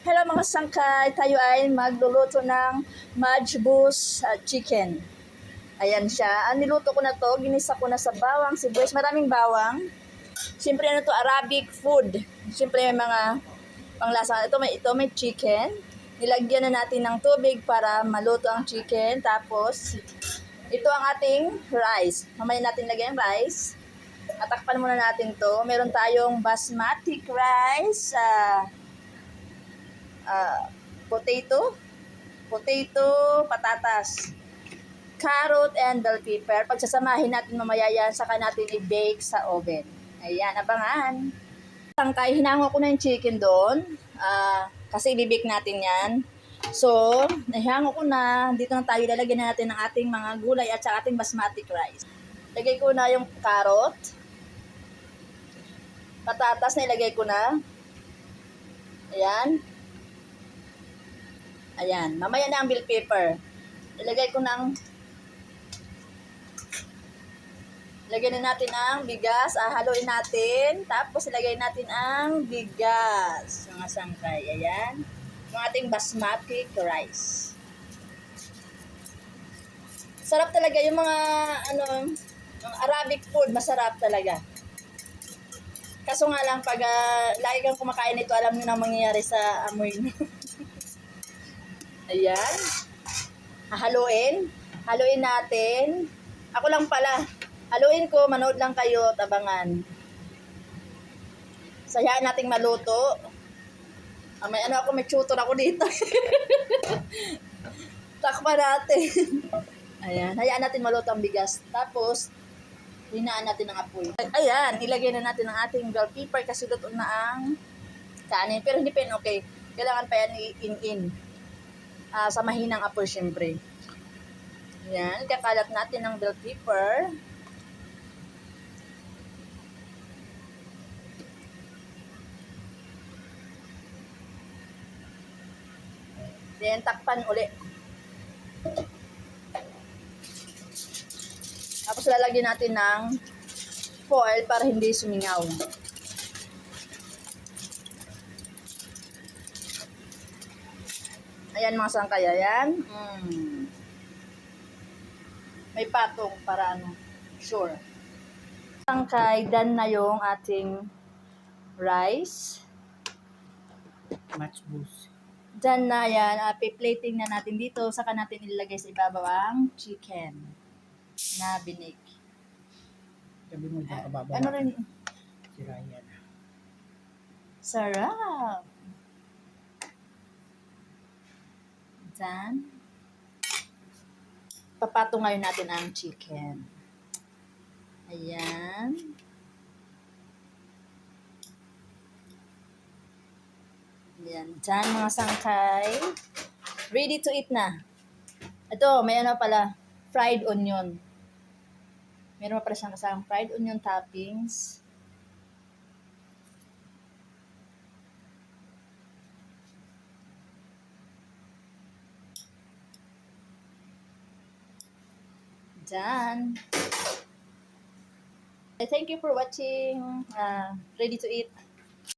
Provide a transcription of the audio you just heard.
Hello mga sangkay, tayo ay magluluto ng majbus chicken. Ayan siya. Ang niluto ko na to, ginisa ko na sa bawang, sibuyas, maraming bawang. Siyempre ano to, Arabic food. Siyempre may mga panglasa. Ito may chicken. Nilagyan na natin ng tubig para maluto ang chicken. Tapos, ito ang ating rice. Mamaya natin lagyan yung rice. Atakpan muna natin to. Meron tayong basmati rice, potato, patatas, carrot, and bell pepper. Pagsasamahin natin mamaya yan, saka natin i-bake sa oven. Ayan, abangan. Tangkay, hinango ko na yung chicken doon. Kasi i-bake natin yan. So, nahihango ko na. Dito na tayo lalagyan na natin ng ating mga gulay at saka ating basmati rice. Lagay ko na yung carrot. Patatas na ilagay ko na. Ayan. Ayan. Mamaya na ang bell pepper. Ilagay ko ng lagyan na natin ang bigas. Haluin natin. Tapos ilagay natin ang bigas. Mga sangkay. Ayan. Yung ating basmati rice. Sarap talaga yung mga yung Arabic food. Masarap talaga. Kaso nga lang pag lagi kang kumakain nito, alam niyo na mangyayari sa amoy mo. Ayan. Haluin. Haluin natin. Ako lang pala. Haluin ko, manood lang kayo, tabangan. Sayaan nating maluto. May tutor ako dito. Takpan natin. Ayan, hayaan natin maluto ang bigas. Tapos, hinaan natin ang apoy. Ayan, ilagay na natin ang ating bell pepper kasi luto na ang kanin. Pero hindi pa yun okay. Kailangan pa yan i-in. Sa mahinang apoy, syempre. Ayan, kakalat natin ang bell pepper. Then, takpan uli. Tapos, lalagyan natin ng foil para hindi sumingaw. Ayan mga sangkay, ayan. May patong para sure. Sangkay, done na yung ating rice. Majbus. Done na yan. Plating na natin dito. Saka natin ilagay sa ibabaw ang chicken na binig. Sabi mo dyan kababa. Ano rin? Si Ryan. Sarap. Done. Papatong ngayon natin ang chicken. Ayan. Ayan. Done mga sangkay. Ready to eat na. Ito, may pala. Fried onion. Meron pa pala siyang kasamang fried onion toppings. Done. Thank you for watching. Ready to eat.